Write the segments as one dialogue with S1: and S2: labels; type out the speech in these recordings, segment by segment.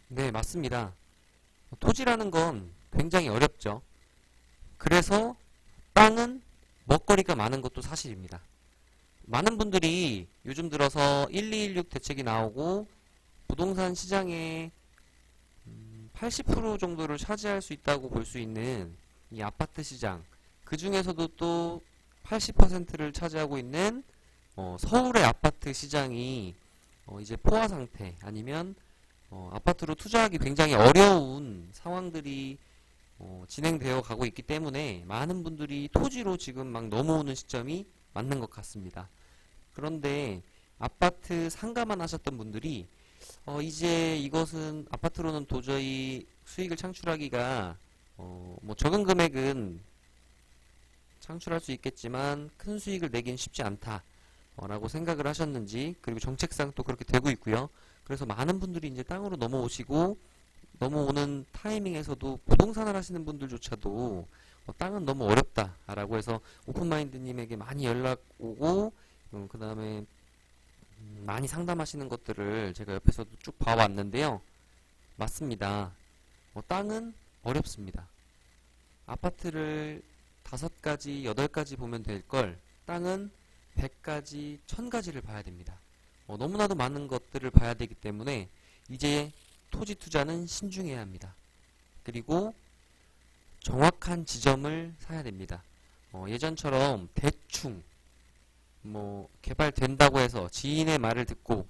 S1: 네, 맞습니다. 토지라는 건 굉장히 어렵죠. 그래서 땅은 먹거리가 많은 것도 사실입니다. 많은 분들이 요즘 들어서 1216 대책이 나오고 부동산 시장의 80% 정도를 차지할 수 있다고 볼 수 있는 이 아파트 시장, 그 중에서도 또 80%를 차지하고 있는 서울의 아파트 시장이 이제 포화 상태 아니면 아파트로 투자하기 굉장히 어려운 상황들이 진행되어 가고 있기 때문에 많은 분들이 토지로 지금 막 넘어오는 시점이 맞는 것 같습니다. 그런데 아파트 상가만 하셨던 분들이 이제 이것은 아파트로는 도저히 수익을 창출하기가 뭐 적은 금액은 창출할 수 있겠지만 큰 수익을 내긴 쉽지 않다 라고 생각을 하셨는지, 그리고 정책상 또 그렇게 되고 있고요. 그래서 많은 분들이 이제 땅으로 넘어오시고, 넘어오는 타이밍에서도 부동산을 하시는 분들조차도 땅은 너무 어렵다라고 해서 오픈마인드님에게 많이 연락 오고, 그 다음에 많이 상담하시는 것들을 제가 옆에서도 쭉 봐왔는데요. 맞습니다. 땅은 어렵습니다. 아파트를 5가지, 8가지 보면 될 걸 땅은 100가지, 1000가지를 봐야 됩니다. 너무나도 많은 것들을 봐야 되기 때문에 이제 토지 투자는 신중해야 합니다. 그리고 정확한 지점을 사야 됩니다. 예전처럼 대충 뭐 개발된다고 해서 지인의 말을 듣고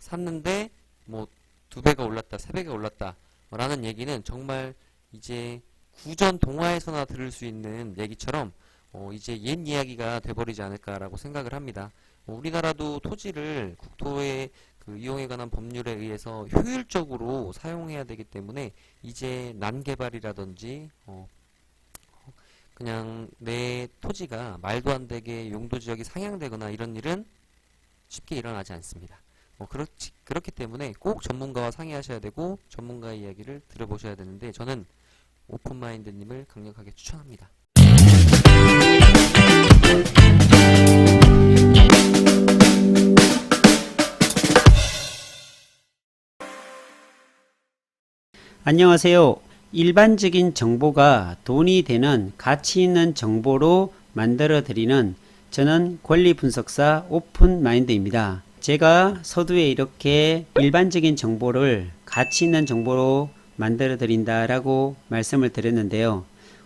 S1: 샀는데 뭐 2배가 올랐다, 3배가 올랐다 라는 얘기는 정말 이제 구전 동화에서나 들을 수 있는 얘기처럼 이제 옛 이야기가 돼버리지 않을까라고 생각을 합니다. 우리나라도 토지를 국토의 그 이용에 관한 법률에 의해서 효율적으로 사용해야 되기 때문에 이제 난개발이라든지 그냥 내 토지가 말도 안 되게 용도 지역이 상향되거나 이런 일은 쉽게 일어나지 않습니다. 그렇기 때문에 꼭 전문가와 상의하셔야 되고 전문가의 이야기를 들어보셔야 되는데 저는 오픈마인드님을 강력하게 추천합니다.
S2: 안녕하세요. 일반적인 정보가 돈이 되는 가치 있는 정보로 만들어 드리는 저는 권리 분석사 오픈마인드입니다. 제가 서두에 이렇게 일반적인 정보를 가치 있는 정보로 만들어 드린다라고 말씀을 드렸는데요.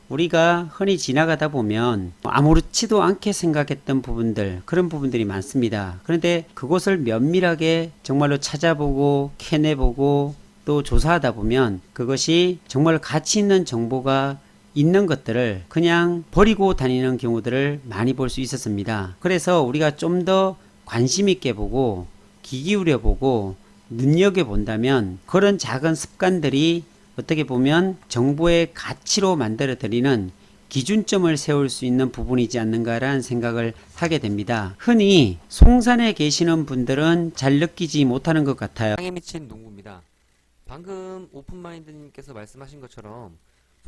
S2: 우리가 흔히 지나가다 보면 아무렇지도 않게 생각했던 부분들, 그런 부분들이 많습니다. 그런데 그것을 면밀하게 정말로 찾아보고 캐내보고 또 조사하다 보면 그것이 정말 가치 있는 정보가 있는 것들을 그냥 버리고 다니는 경우들을 많이 볼 수 있었습니다. 그래서 우리가 좀 더 관심 있게 보고 귀 기울여 보고 눈여겨 본다면 그런 작은 습관들이 어떻게 보면 정보의 가치로 만들어 드리는 기준점을 세울 수 있는 부분이지 않는가라는 생각을 하게 됩니다. 흔히 송산에 계시는 분들은 잘 느끼지 못하는 것 같아요.
S1: 땅에 미친 농구입니다. 방금 오픈마인드님께서 말씀하신 것처럼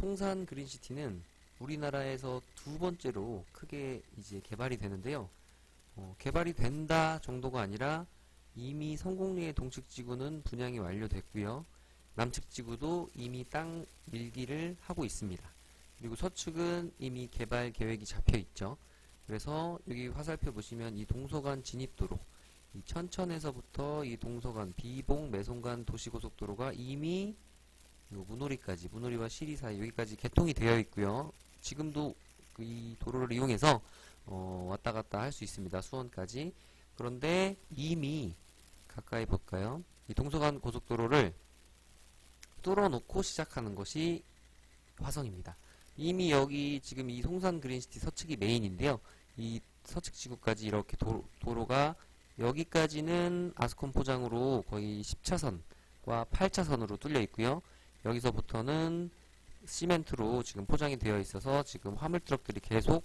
S1: 송산 그린시티는 우리나라에서 2번째로 크게 이제 개발이 되는데요. 개발이 된다 정도가 아니라 이미 성공리의 동측지구는 분양이 완료됐고요. 남측지구도 이미 땅 밀기를 하고 있습니다. 그리고 서측은 이미 개발 계획이 잡혀 있죠. 그래서 여기 화살표 보시면 이 동서간 진입도로, 이 천천에서부터 이 동서간 비봉 매송간 도시고속도로가 이미 문호리까지, 문호리와 시리 사이 여기까지 개통이 되어 있고요. 지금도 이 도로를 이용해서 왔다 갔다 할 수 있습니다. 수원까지. 그런데 이미 가까이 볼까요? 이 동서간 고속도로를 뚫어놓고 시작하는 것이 화성입니다. 이미 여기 지금 이 송산 그린시티 서측이 메인인데요. 이 서측 지구까지 이렇게 도로가 여기까지는 아스콘 포장으로 거의 10차선과 8차선으로 뚫려 있고요. 여기서부터는 시멘트로 지금 포장이 되어 있어서 지금 화물 트럭들이 계속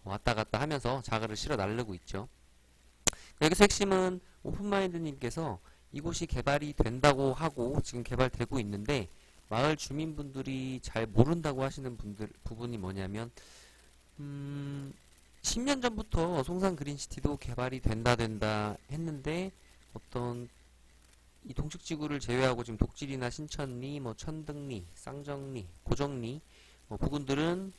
S1: 왔다 갔다 하면서 자갈을 실어 나르고 있죠. 여기서 핵심은 오픈마인드님께서 이곳이 개발이 된다고 하고 지금 개발되고 있는데 마을 주민분들이 잘 모른다고 하시는 부분이 뭐냐면 10년 전부터 송산 그린시티도 개발이 된다 했는데 어떤 이 동측지구를 제외하고 지금 독지리나 신천리, 뭐 천등리, 쌍정리, 고정리 부근들은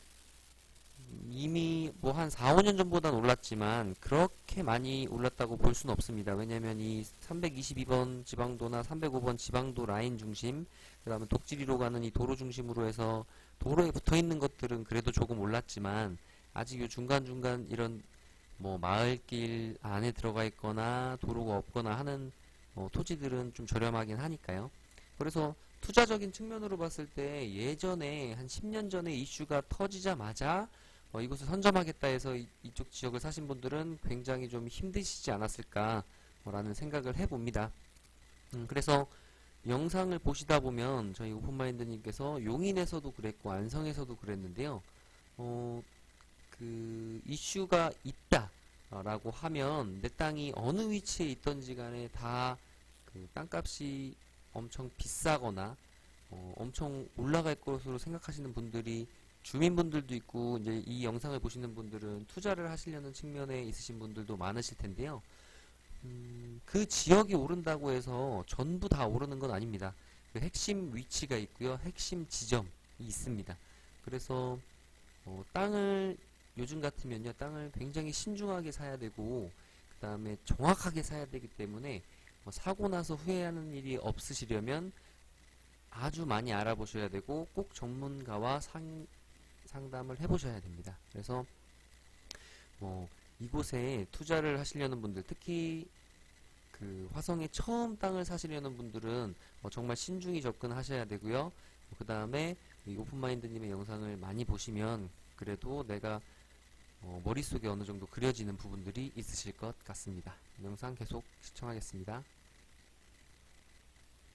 S1: 이미 뭐 한 4, 5년 전보단 올랐지만 그렇게 많이 올랐다고 볼 수는 없습니다. 왜냐면 이 322번 지방도나 305번 지방도 라인 중심, 그 다음에 독지리로 가는 이 도로 중심으로 해서 도로에 붙어 있는 것들은 그래도 조금 올랐지만 아직 요 중간중간 이런 뭐 마을길 안에 들어가 있거나 도로가 없거나 하는 토지들은 좀 저렴하긴 하니까요. 그래서 투자적인 측면으로 봤을 때 예전에 한 10년 전에 이슈가 터지자마자 이곳을 선점하겠다 해서 이쪽 지역을 사신 분들은 굉장히 좀 힘드시지 않았을까라는 생각을 해봅니다. 그래서 영상을 보시다 보면 저희 오픈마인드님께서 용인에서도 그랬고 안성에서도 그랬는데요. 그 이슈가 있다라고 하면 내 땅이 어느 위치에 있던지 간에 다 그 땅값이 엄청 비싸거나 엄청 올라갈 것으로 생각하시는 분들이 주민분들도 있고 이제 이 영상을 보시는 분들은 투자를 하시려는 측면에 있으신 분들도 많으실 텐데요. 그 지역이 오른다고 해서 전부 다 오르는 건 아닙니다. 그 핵심 위치가 있고요. 핵심 지점이 있습니다. 그래서 땅을 요즘 같으면요. 땅을 굉장히 신중하게 사야 되고 그 다음에 정확하게 사야 되기 때문에 사고 나서 후회하는 일이 없으시려면 아주 많이 알아보셔야 되고 꼭 전문가와 상담을 해보셔야 됩니다. 그래서 이곳에 투자를 하시려는 분들, 특히 그 화성에 처음 땅을 사시려는 분들은 정말 신중히 접근하셔야 되고요. 그 다음에 오픈마인드님의 영상을 많이 보시면 그래도 내가 머릿속에 어느 정도 그려지는 부분들이 있으실 것 같습니다. 영상 계속 시청하겠습니다.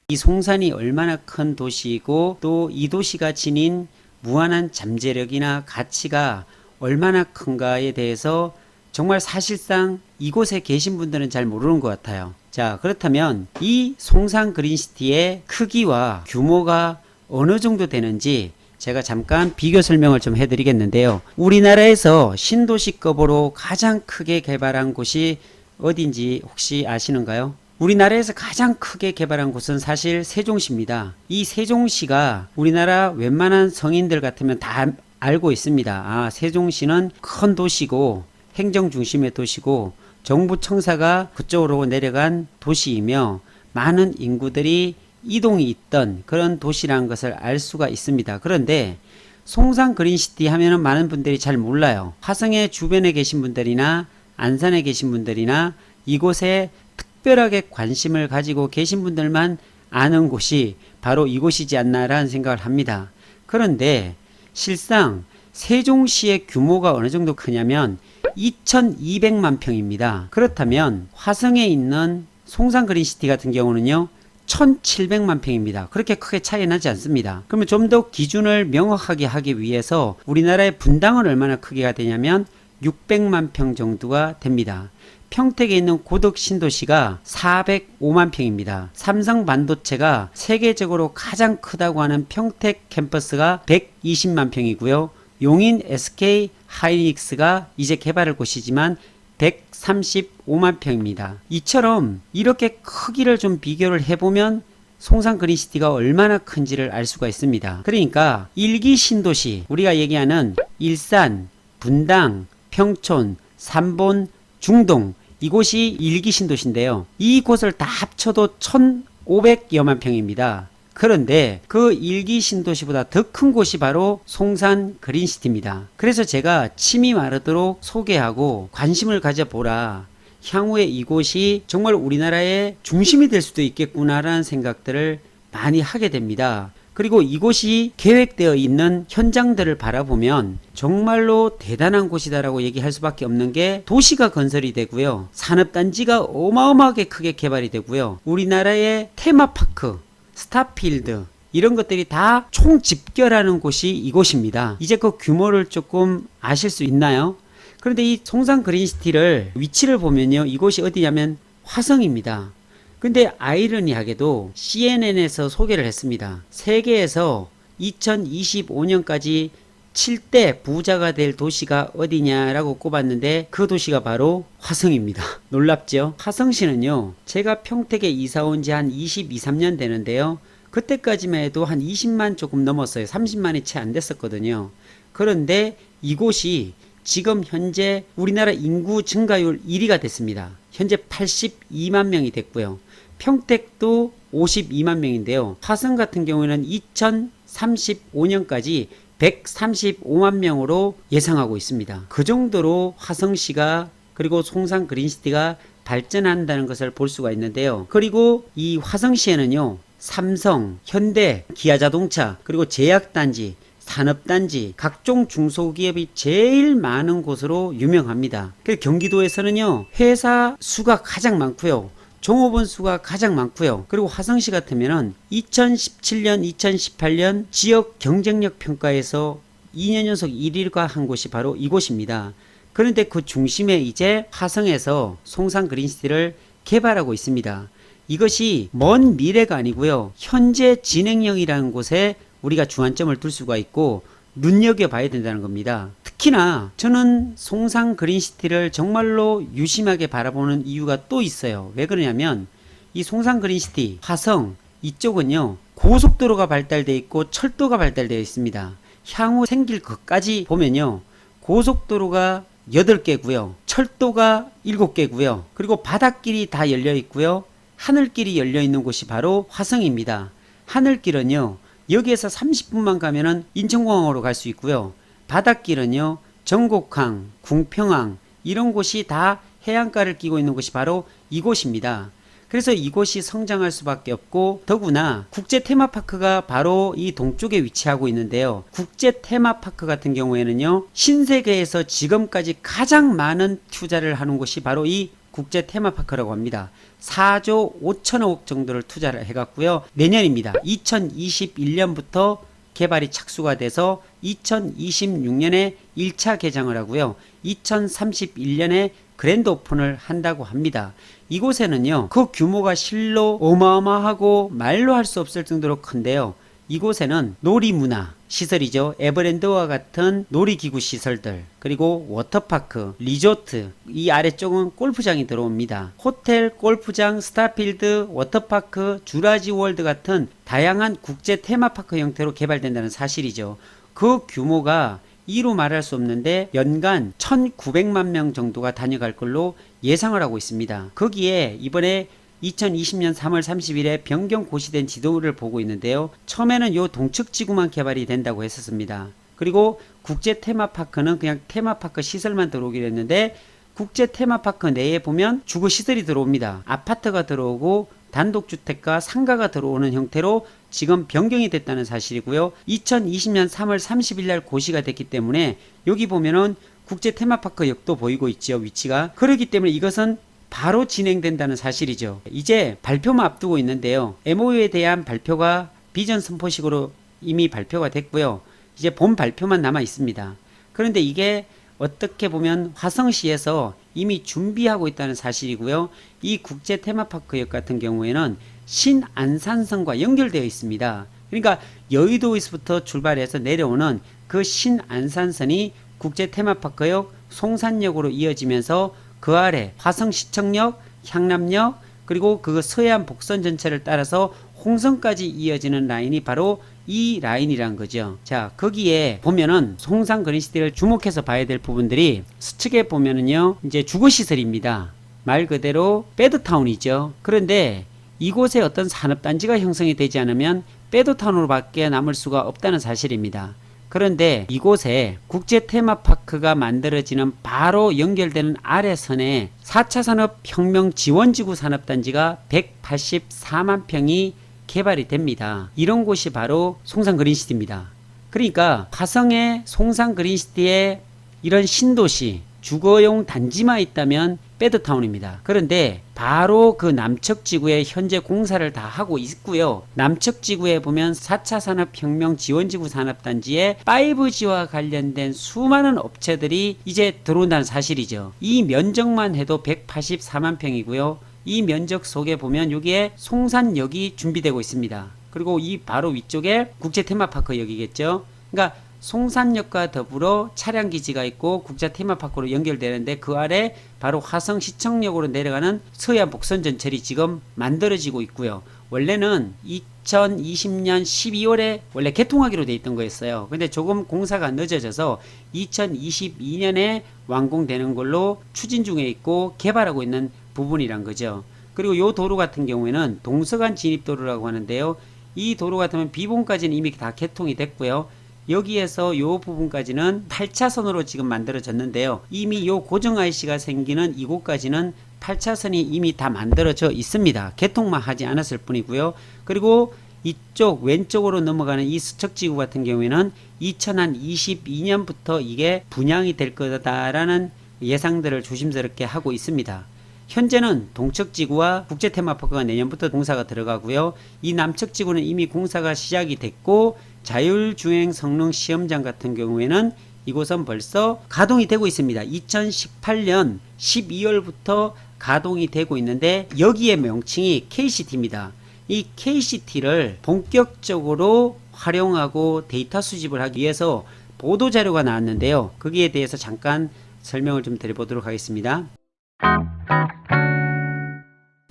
S2: 이 송산이 얼마나 큰 도시이고 또 이 도시가 지닌 무한한 잠재력이나 가치가 얼마나 큰가에 대해서 정말 사실상 이곳에 계신 분들은 잘 모르는 것 같아요. 자, 그렇다면 이 송산 그린시티의 크기와 규모가 어느 정도 되는지 제가 잠깐 비교 설명을 좀 해드리겠는데요. 우리나라에서 신도시급으로 가장 크게 개발한 곳이 어딘지 혹시 아시는가요? 우리나라에서 가장 크게 개발한 곳은 사실 세종시입니다. 이 세종시가 우리나라 웬만한 성인들 같으면 다 알고 있습니다. 아, 세종시는 큰 도시고 행정 중심의 도시고 정부 청사가 그쪽으로 내려간 도시이며 많은 인구들이 이동이 있던 그런 도시라는 것을 알 수가 있습니다. 그런데 송산 그린시티 하면은 많은 분들이 잘 몰라요. 화성의 주변에 계신 분들이나 안산에 계신 분들이나 이곳에 특별하게 관심을 가지고 계신 분들만 아는 곳이 바로 이곳이지 않나라는 생각을 합니다. 그런데 실상 세종시의 규모가 어느 정도 크냐면 2200만 평입니다. 그렇다면 화성에 있는 송산 그린시티 같은 경우는요 1700만 평입니다. 그렇게 크게 차이 나지 않습니다. 그러면 좀 더 기준을 명확하게 하기 위해서 우리나라의 분당은 얼마나 크기가 되냐면 600만 평 정도가 됩니다. 평택에 있는 고덕 신도시가 405만 평입니다. 삼성 반도체가 세계적으로 가장 크다고 하는 평택 캠퍼스가 120만 평이고요. 용인 SK 하이닉스가 이제 개발할 곳이지만 135만 평입니다. 이처럼 이렇게 크기를 좀 비교를 해보면 송산 그린시티가 얼마나 큰지를 알 수가 있습니다. 그러니까 일기 신도시, 우리가 얘기하는 일산, 분당, 평촌, 삼본, 중동, 이곳이 일기 신도시인데요. 이곳을 다 합쳐도 1500여만 평입니다. 그런데 그 일기 신도시보다 더 큰 곳이 바로 송산 그린시티입니다. 그래서 제가 침이 마르도록 소개하고 관심을 가져보라. 향후에 이곳이 정말 우리나라의 중심이 될 수도 있겠구나라는 생각들을 많이 하게 됩니다. 그리고 이곳이 계획되어 있는 현장들을 바라보면 정말로 대단한 곳이다라고 얘기할 수밖에 없는 게 도시가 건설이 되고요. 산업단지가 어마어마하게 크게 개발이 되고요. 우리나라의 테마파크, 스타필드 이런 것들이 다 총집결하는 곳이 이곳입니다. 이제 그 규모를 조금 아실 수 있나요? 그런데 이 송산 그린시티를 위치를 보면요. 이곳이 어디냐면 화성입니다. 근데 아이러니하게도 CNN에서 소개를 했습니다. 세계에서 2025년까지 17대 부자가 될 도시가 어디냐라고 꼽았는데 그 도시가 바로 화성입니다. 놀랍죠? 화성시는요, 제가 평택에 이사 온 지 한 22, 3년 되는데요. 그때까지만 해도 한 20만 조금 넘었어요. 30만이 채 안 됐었거든요. 그런데 이곳이 지금 현재 우리나라 인구 증가율 1위가 됐습니다. 현재 82만 명이 됐고요. 평택도 52만 명인데요. 화성 같은 경우에는 2035년까지 135만 명으로 예상하고 있습니다. 그 정도로 화성시가 그리고 송산 그린시티가 발전한다는 것을 볼 수가 있는데요. 그리고 이 화성시에는요, 삼성, 현대, 기아자동차, 그리고 제약단지, 산업단지, 각종 중소기업이 제일 많은 곳으로 유명합니다. 그래서 경기도에서는요, 회사 수가 가장 많고요. 종업원 수가 가장 많고요. 그리고 화성시 같으면은 2017년, 2018년 지역 경쟁력 평가에서 2년 연속 1위가 한 곳이 바로 이곳입니다. 그런데 그 중심에 이제 화성에서 송산 그린시티를 개발하고 있습니다. 이것이 먼 미래가 아니고요. 현재 진행형이라는 곳에 우리가 주안점을 둘 수가 있고 눈여겨봐야 된다는 겁니다. 특히나 저는 송산 그린시티를 정말로 유심하게 바라보는 이유가 또 있어요. 왜 그러냐면 이 송산 그린시티, 화성 이쪽은요, 고속도로가 발달되어 있고 철도가 발달되어 있습니다. 향후 생길 것까지 보면요, 고속도로가 8개고요. 철도가 7개고요. 그리고 바닷길이 다 열려 있고요. 하늘길이 열려 있는 곳이 바로 화성입니다. 하늘길은요, 여기에서 30분만 가면은 인천공항으로 갈 수 있고요. 바닷길은요, 전곡항, 궁평항 이런 곳이 다 해안가를 끼고 있는 곳이 바로 이곳입니다. 그래서 이곳이 성장할 수밖에 없고, 더구나 국제 테마파크가 바로 이 동쪽에 위치하고 있는데요. 국제 테마파크 같은 경우에는요, 신세계에서 지금까지 가장 많은 투자를 하는 곳이 바로 이 국제 테마파크라고 합니다. 4조 5천억 정도를 투자를 해갔고요. 내년입니다. 2021년부터 개발이 착수가 돼서 2026년에 1차 개장을 하고요. 2031년에 그랜드 오픈을 한다고 합니다. 이곳에는요, 그 규모가 실로 어마어마하고 말로 할 수 없을 정도로 큰데요. 이곳에는 놀이문화 시설이죠. 에버랜드와 같은 놀이기구 시설들, 그리고 워터파크, 리조트, 이 아래쪽은 골프장이 들어옵니다. 호텔, 골프장, 스타필드, 워터파크, 주라지월드 같은 다양한 국제 테마파크 형태로 개발된다는 사실이죠. 그 규모가 이루 말할 수 없는데 연간 1900만 명 정도가 다녀갈 걸로 예상을 하고 있습니다. 거기에 이번에 2020년 3월 30일에 변경 고시된 지도를 보고 있는데요. 처음에는 요 동측지구만 개발이 된다고 했었습니다. 그리고 국제 테마파크는 그냥 테마파크 시설만 들어오기로 했는데, 국제 테마파크 내에 보면 주거 시설이 들어옵니다. 아파트가 들어오고 단독주택과 상가가 들어오는 형태로 지금 변경이 됐다는 사실이고요. 2020년 3월 30일 날 고시가 됐기 때문에 여기 보면은 국제 테마파크 역도 보이고 있죠, 위치가. 그렇기 때문에 이것은 바로 진행된다는 사실이죠. 이제 발표만 앞두고 있는데요. MOU에 대한 발표가 비전 선포식으로 이미 발표가 됐고요. 이제 본 발표만 남아 있습니다. 그런데 이게 어떻게 보면 화성시에서 이미 준비하고 있다는 사실이고요. 이 국제 테마파크역 같은 경우에는 신안산선과 연결되어 있습니다. 그러니까 여의도에서부터 출발해서 내려오는 그 신안산선이 국제 테마파크역 송산역으로 이어지면서 그 아래 화성시청역, 향남역, 그리고 그 서해안 복선 전체를 따라서 홍성까지 이어지는 라인이 바로 이 라인이란 거죠. 자, 거기에 보면은 송산 그린시티를 주목해서 봐야 될 부분들이 서측에 보면은요, 이제 주거시설입니다. 말 그대로 배드타운이죠. 그런데 이곳에 어떤 산업단지가 형성이 되지 않으면 배드타운으로밖에 남을 수가 없다는 사실입니다. 그런데 이곳에 국제 테마파크가 만들어지는 바로 연결되는 아래선에 4차 산업혁명 지원지구 산업단지가 184만 평이 개발이 됩니다. 이런 곳이 바로 송산 그린시티입니다. 그러니까 화성의 송산 그린시티에 이런 신도시, 주거용 단지만 있다면 배드타운입니다. 그런데 바로 그 남측 지구에 현재 공사를 다 하고 있고요. 남측 지구에 보면 4차 산업혁명 지원지구 산업단지에 5G와 관련된 수많은 업체들이 이제 들어온다는 사실이죠. 이 면적만 해도 184만 평이고요. 이 면적 속에 보면 여기에 송산역이 준비되고 있습니다. 그리고 이 바로 위쪽에 국제 테마파크 역이겠죠. 그러니까 송산역과 더불어 차량기지가 있고 국자 테마파크로 연결되는데 그 아래 바로 화성 시청역으로 내려가는 서해안 복선전철이 지금 만들어지고 있고요. 원래는 2020년 12월에 원래 개통하기로 돼 있던 거였어요. 근데 조금 공사가 늦어져서 2022년에 완공되는 걸로 추진 중에 있고 개발하고 있는 부분이란 거죠. 그리고 이 도로 같은 경우에는 동서간 진입도로라고 하는데요. 이 도로 같으면 비봉까지는 이미 다 개통이 됐고요. 여기에서 이 부분까지는 8차선으로 지금 만들어졌는데요. 이미 이 고정 IC가 생기는 이곳까지는 8차선이 이미 다 만들어져 있습니다. 개통만 하지 않았을 뿐이고요. 그리고 이쪽 왼쪽으로 넘어가는 이 수척지구 같은 경우에는 2022년부터 이게 분양이 될 거다라는 예상들을 조심스럽게 하고 있습니다. 현재는 동척지구와 국제테마파크가 내년부터 공사가 들어가고요. 이 남척지구는 이미 공사가 시작이 됐고 자율주행 성능 시험장 같은 경우에는 이곳은 벌써 가동이 되고 있습니다. 2018년 12월부터 가동이 되고 있는데 여기에 명칭이 KCT입니다. 이 KCT를 본격적으로 활용하고 데이터 수집을 하기 위해서 보도자료가 나왔는데요. 거기에 대해서 잠깐 설명을 좀 드려보도록 하겠습니다.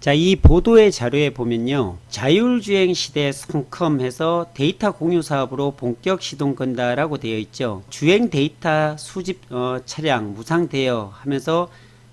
S2: 자, 이 보도의 자료에 보면요. 자율주행 시대 성컴해서 데이터 공유 사업으로 본격 시동 건다라고 되어 있죠. 주행 데이터 수집 차량 무상 대여 하면서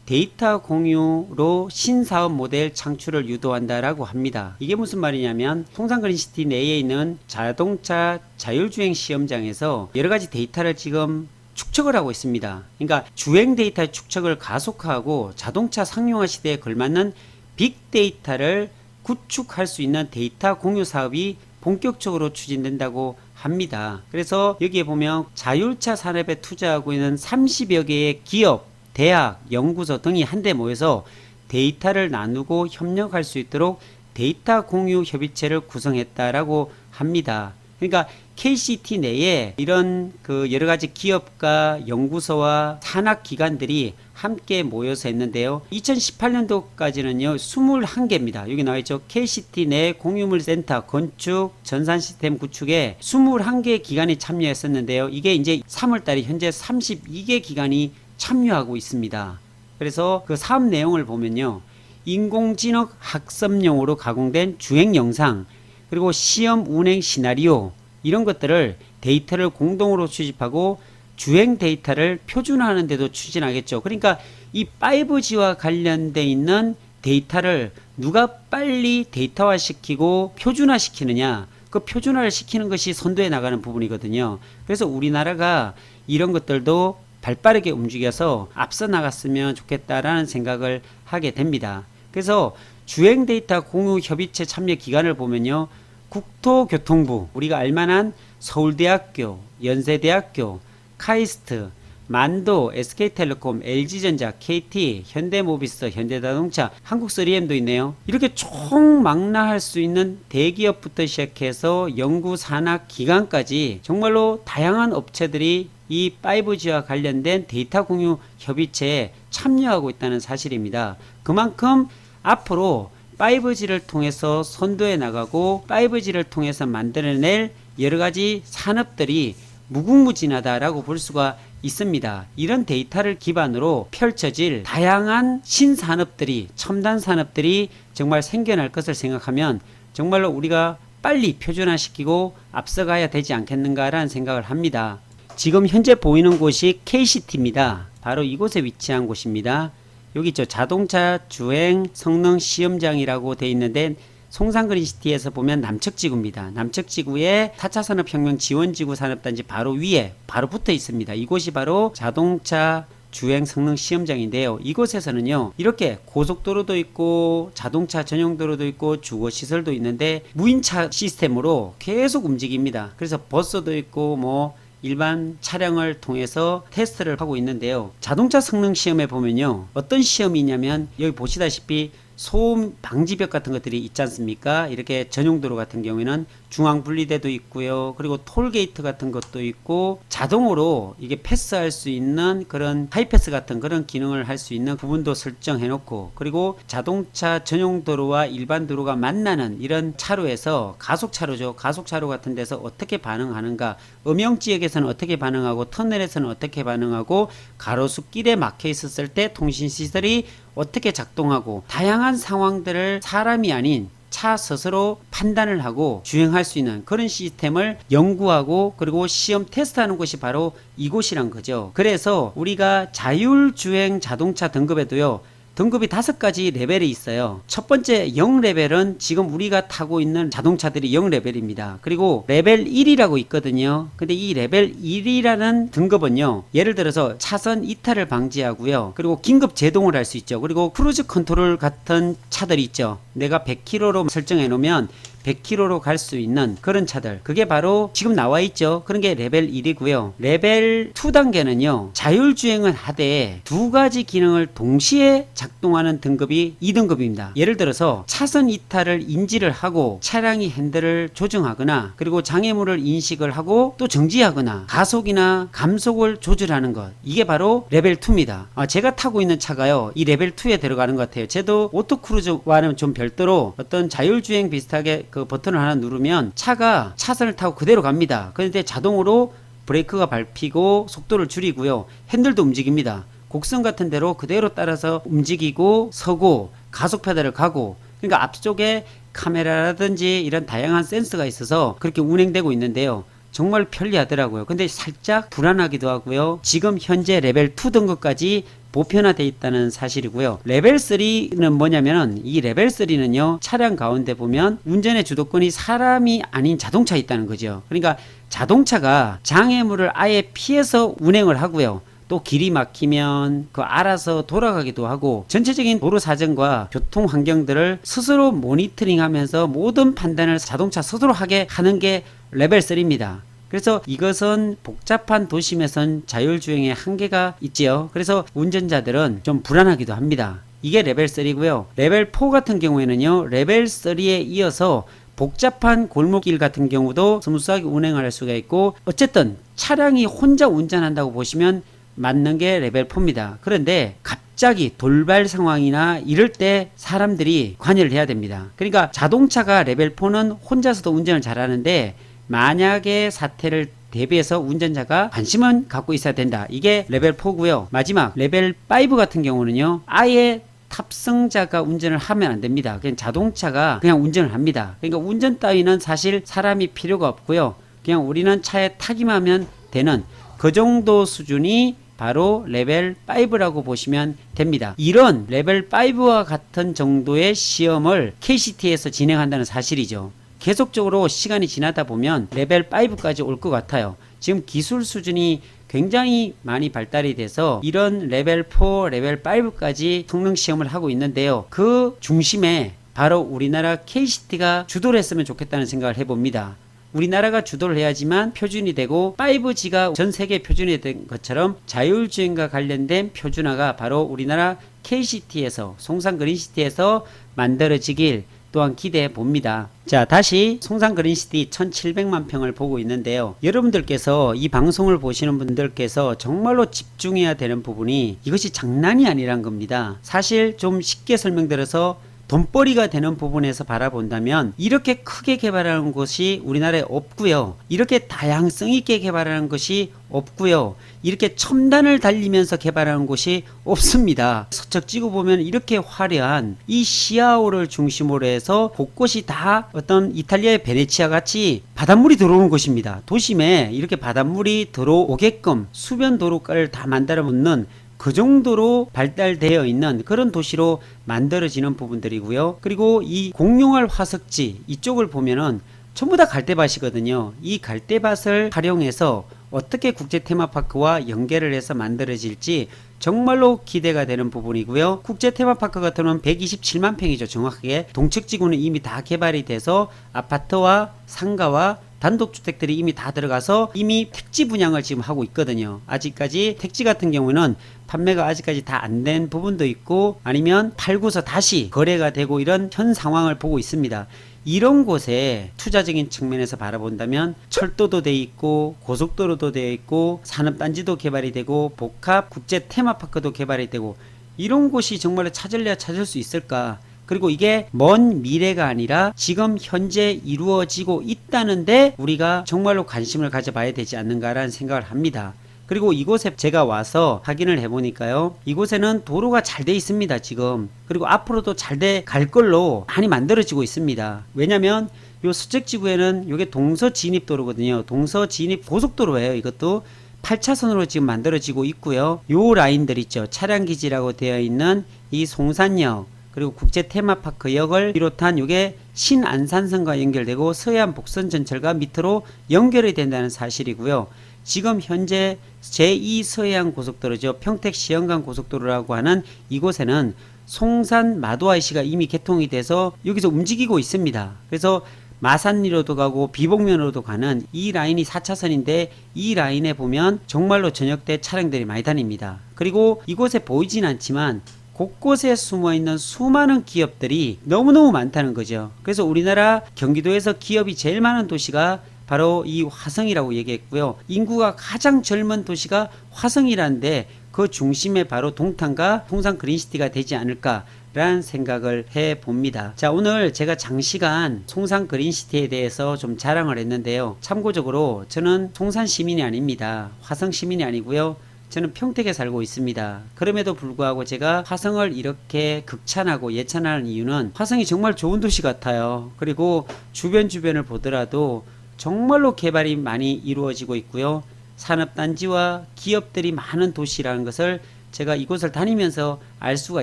S2: 데이터 공유로 신사업 모델 창출을 유도한다라고 합니다. 이게 무슨 말이냐면 송산그린시티 내에 있는 자동차 자율주행 시험장에서 여러가지 데이터를 지금 축적을 하고 있습니다. 그러니까 주행 데이터 축적을 가속화하고 자동차 상용화 시대에 걸맞는 빅데이터를 구축할 수 있는 데이터 공유 사업이 본격적으로 추진된다고 합니다. 그래서 여기에 보면 자율차 산업에 투자하고 있는 30여 개의 기업, 대학, 연구소 등이 한데 모여서 데이터를 나누고 협력할 수 있도록 데이터 공유 협의체를 구성했다라고 합니다. 그러니까 KCT 내에 이런 그 여러 가지 기업과 연구소와 산학 기관들이 함께 모여서 했는데요. 2018년도까지는요, 21개입니다. 여기 나와 있죠. KCT 내 공유물 센터 건축, 전산 시스템 구축에 21개 기관이 참여했었는데요. 이게 이제 3월 달에 현재 32개 기관이 참여하고 있습니다. 그래서 그 사업 내용을 보면요. 인공지능 학습용으로 가공된 주행 영상, 그리고 시험 운행 시나리오 이런 것들을 데이터를 공동으로 수집하고 주행 데이터를 표준화하는 데도 추진하겠죠. 그러니까 이 5G와 관련돼 있는 데이터를 누가 빨리 데이터화 시키고 표준화 시키느냐, 그 표준화를 시키는 것이 선도해 나가는 부분이거든요. 그래서 우리나라가 이런 것들도 발빠르게 움직여서 앞서 나갔으면 좋겠다라는 생각을 하게 됩니다. 그래서 주행 데이터 공유 협의체 참여 기관을 보면요. 국토교통부, 우리가 알만한 서울대학교, 연세대학교, 카이스트, 만도, SK텔레콤, LG전자, KT, 현대모비스, 현대자동차, 한국3M도 있네요. 이렇게 총망라할 수 있는 대기업부터 시작해서 연구 산학 기관까지 정말로 다양한 업체들이 이 5G와 관련된 데이터 공유 협의체에 참여하고 있다는 사실입니다. 그만큼 앞으로 5G를 통해서 선도해 나가고 5G를 통해서 만들어낼 여러가지 산업들이 무궁무진하다라고 볼 수가 있습니다. 이런 데이터를 기반으로 펼쳐질 다양한 신산업들이, 첨단 산업들이 정말 생겨날 것을 생각하면 정말로 우리가 빨리 표준화시키고 앞서가야 되지 않겠는가라는 생각을 합니다. 지금 현재 보이는 곳이 KCT입니다. 바로 이곳에 위치한 곳입니다. 여기 있죠. 자동차 주행 성능 시험장이라고 되어 있는데 송산그린시티에서 보면 남척지구입니다. 남척지구에 4차 산업혁명 지원지구 산업단지 바로 위에 바로 붙어 있습니다. 이곳이 바로 자동차 주행 성능 시험장인데요. 이곳에서는요, 이렇게 고속도로도 있고 자동차 전용도로도 있고 주거시설도 있는데 무인차 시스템으로 계속 움직입니다. 그래서 버스도 있고 뭐 일반 차량을 통해서 테스트를 하고 있는데요. 자동차 성능 시험에 보면요, 어떤 시험이냐면 여기 보시다시피 소음 방지벽 같은 것들이 있지 않습니까? 이렇게 전용도로 같은 경우에는 중앙 분리대도 있고요. 그리고 톨게이트 같은 것도 있고 자동으로 이게 패스할 수 있는 그런 하이패스 같은 그런 기능을 할 수 있는 부분도 설정해 놓고, 그리고 자동차 전용 도로와 일반 도로가 만나는 이런 차로에서 가속차로죠. 가속차로 같은 데서 어떻게 반응하는가, 음영지역에서는 어떻게 반응하고 터널에서는 어떻게 반응하고 가로수길에 막혀 있었을 때 통신시설이 어떻게 작동하고, 다양한 상황들을 사람이 아닌 차 스스로 판단을 하고 주행할 수 있는 그런 시스템을 연구하고 그리고 시험 테스트하는 곳이 바로 이곳이란 거죠. 그래서 우리가 자율주행 자동차 등급에도요, 등급이 5가지 레벨이 있어요. 첫 번째 0레벨은 지금 우리가 타고 있는 자동차들이 0레벨입니다. 그리고 레벨 1이라고 있거든요. 근데 이 레벨 1이라는 등급은요, 예를 들어서 차선 이탈을 방지하고요, 그리고 긴급 제동을 할 수 있죠. 그리고 크루즈 컨트롤 같은 차들이 있죠. 내가 100km로 설정해 놓으면 100km로 갈 수 있는 그런 차들, 그게 바로 지금 나와 있죠. 그런 게 레벨 1이고요. 레벨 2 단계는요, 자율주행을 하되 2가지 기능을 동시에 작동하는 등급이 2등급입니다. 예를 들어서 차선 이탈을 인지를 하고 차량이 핸들을 조정하거나, 그리고 장애물을 인식을 하고 또 정지하거나 가속이나 감속을 조절하는 것, 이게 바로 레벨 2입니다. 제가 타고 있는 차가요, 이 레벨 2에 들어가는 것 같아요. 쟤도 오토크루즈와는 좀 별도로 어떤 자율주행 비슷하게 그 버튼을 하나 누르면 차가 차선을 타고 그대로 갑니다. 그런데 자동으로 브레이크가 밟히고 속도를 줄이고요, 핸들도 움직입니다. 곡선 같은 대로 그대로 따라서 움직이고 서고 가속 페달을 가고, 그러니까 앞쪽에 카메라라든지 이런 다양한 센서가 있어서 그렇게 운행되고 있는데요, 정말 편리하더라고요. 근데 살짝 불안하기도 하고요. 지금 현재 레벨 2 등급까지 보편화되어 있다는 사실이고요. 레벨 3는 뭐냐면은, 이 레벨 3는요, 차량 가운데 보면 운전의 주도권이 사람이 아닌 자동차에 있다는 거죠. 그러니까 자동차가 장애물을 아예 피해서 운행을 하고요, 또 길이 막히면 그 알아서 돌아가기도 하고, 전체적인 도로 사정과 교통 환경들을 스스로 모니터링하면서 모든 판단을 자동차 스스로 하게 하는 게 레벨 3입니다. 그래서 이것은 복잡한 도심에선 자율주행의 한계가 있지요. 그래서 운전자들은 좀 불안하기도 합니다. 이게 레벨 3고요. 레벨 4 같은 경우에는요, 레벨 3에 이어서 복잡한 골목길 같은 경우도 스무스하게 운행을 할 수가 있고, 어쨌든 차량이 혼자 운전한다고 보시면 맞는 게 레벨 4입니다. 그런데 갑자기 돌발 상황이나 이럴 때 사람들이 관여를 해야 됩니다. 그러니까 자동차가 레벨 4는 혼자서도 운전을 잘하는데, 만약에 사태를 대비해서 운전자가 관심은 갖고 있어야 된다. 이게 레벨 4고요. 마지막 레벨 5 같은 경우는요, 아예 탑승자가 운전을 하면 안 됩니다. 그냥 자동차가 그냥 운전을 합니다. 그러니까 운전 따위는 사실 사람이 필요가 없고요, 그냥 우리는 차에 타기만 하면 되는 그 정도 수준이 바로 레벨 5라고 보시면 됩니다. 이런 레벨 5와 같은 정도의 시험을 KCT에서 진행한다는 사실이죠. 계속적으로 시간이 지나다 보면 레벨 5까지 올 것 같아요. 지금 기술 수준이 굉장히 많이 발달이 돼서 이런 레벨 4, 레벨 5까지 성능 시험을 하고 있는데요, 그 중심에 바로 우리나라 KCT가 주도를 했으면 좋겠다는 생각을 해봅니다. 우리나라가 주도를 해야지만 표준이 되고, 5G가 전 세계 표준이 된 것처럼 자율주행과 관련된 표준화가 바로 우리나라 KCT에서, 송산 그린시티에서 만들어지길 또한 기대해 봅니다. 자, 다시 송산 그린시티 1700만 평을 보고 있는데요, 여러분들께서 이 방송을 보시는 분들께서 정말로 집중해야 되는 부분이 이것이 장난이 아니란 겁니다. 사실 좀 쉽게 설명드려서 돈벌이가 되는 부분에서 바라본다면 이렇게 크게 개발하는 곳이 우리나라에 없고요, 이렇게 다양성 있게 개발하는 것이 없고요, 이렇게 첨단을 달리면서 개발하는 곳이 없습니다. 서쪽 찍어보면 이렇게 화려한 이 시아오를 중심으로 해서 곳곳이 다 어떤 이탈리아의 베네치아 같이 바닷물이 들어오는 곳입니다. 도심에 이렇게 바닷물이 들어오게끔 수변 도로가를 다 만들어 놓는 그 정도로 발달되어 있는 그런 도시로 만들어지는 부분들이고요. 그리고 이 공룡알 화석지 이쪽을 보면은 전부 다 갈대밭이거든요. 이 갈대밭을 활용해서 어떻게 국제 테마파크와 연계를 해서 만들어질지 정말로 기대가 되는 부분이고요. 국제 테마파크 같은 경우는 127만 평이죠. 정확하게 동측지구는 이미 다 개발이 돼서 아파트와 상가와 단독주택들이 이미 다 들어가서 이미 택지 분양을 지금 하고 있거든요. 아직까지 택지 같은 경우는 판매가 아직까지 다 안 된 부분도 있고 아니면 팔고서 다시 거래가 되고 이런 현 상황을 보고 있습니다. 이런 곳에 투자적인 측면에서 바라본다면 철도도 돼 있고 고속도로도 되어 있고 산업단지도 개발이 되고 복합 국제 테마파크도 개발이 되고 이런 곳이 정말로 찾을래야 찾을 수 있을까? 그리고 이게 먼 미래가 아니라 지금 현재 이루어지고 있다는데 우리가 정말로 관심을 가져봐야 되지 않는가라는 생각을 합니다. 그리고 이곳에 제가 와서 확인을 해보니까요, 이곳에는 도로가 잘 돼 있습니다 지금. 그리고 앞으로도 잘 돼 갈 걸로 많이 만들어지고 있습니다. 왜냐면 요 수적지구에는 요게 동서진입도로거든요. 동서진입 고속도로예요. 이것도 8차선으로 지금 만들어지고 있고요. 요 라인들 있죠. 차량기지라고 되어 있는 이 송산역 그리고 국제 테마파크역을 비롯한 요게 신안산선과 연결되고 서해안 복선 전철과 밑으로 연결이 된다는 사실이고요. 지금 현재 제2 서해안 고속도로죠. 평택 시흥간 고속도로라고 하는 이곳에는 송산 마도IC가 이미 개통이 돼서 여기서 움직이고 있습니다. 그래서 마산리로도 가고 비봉면으로도 가는 이 라인이 4차선인데 이 라인에 보면 정말로 저녁 때 차량들이 많이 다닙니다. 그리고 이곳에 보이진 않지만 곳곳에 숨어있는 수많은 기업들이 너무너무 많다는 거죠. 그래서 우리나라 경기도에서 기업이 제일 많은 도시가 바로 이 화성이라고 얘기했고요. 인구가 가장 젊은 도시가 화성이라는데 그 중심에 바로 동탄과 송산 그린시티가 되지 않을까 라는 생각을 해 봅니다. 자, 오늘 제가 장시간 송산 그린시티에 대해서 좀 자랑을 했는데요. 참고적으로 저는 송산 시민이 아닙니다. 화성 시민이 아니고요. 저는 평택에 살고 있습니다. 그럼에도 불구하고 제가 화성을 이렇게 극찬하고 예찬하는 이유는 화성이 정말 좋은 도시 같아요. 그리고 주변을 보더라도 정말로 개발이 많이 이루어지고 있고요. 산업단지와 기업들이 많은 도시라는 것을 제가 이곳을 다니면서 알 수가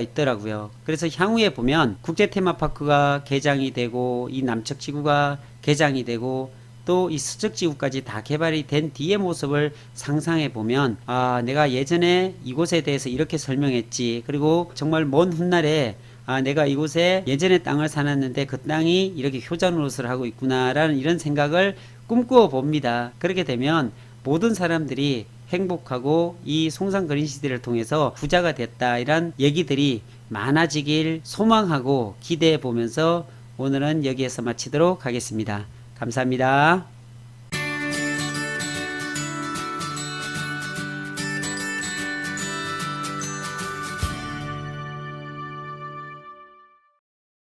S2: 있더라고요. 그래서 향후에 보면 국제 테마파크가 개장이 되고 이 남측지구가 개장이 되고 또 이 수적지구까지 다 개발이 된 뒤의 모습을 상상해 보면 아, 내가 예전에 이곳에 대해서 이렇게 설명했지. 그리고 정말 먼 훗날에 아, 내가 이곳에 예전에 땅을 사놨는데 그 땅이 이렇게 효자 노릇을 하고 있구나라는 이런 생각을 꿈꾸어 봅니다. 그렇게 되면 모든 사람들이 행복하고 이 송산 그린시티를 통해서 부자가 됐다 이런 얘기들이 많아지길 소망하고 기대해 보면서 오늘은 여기에서 마치도록 하겠습니다. 감사합니다.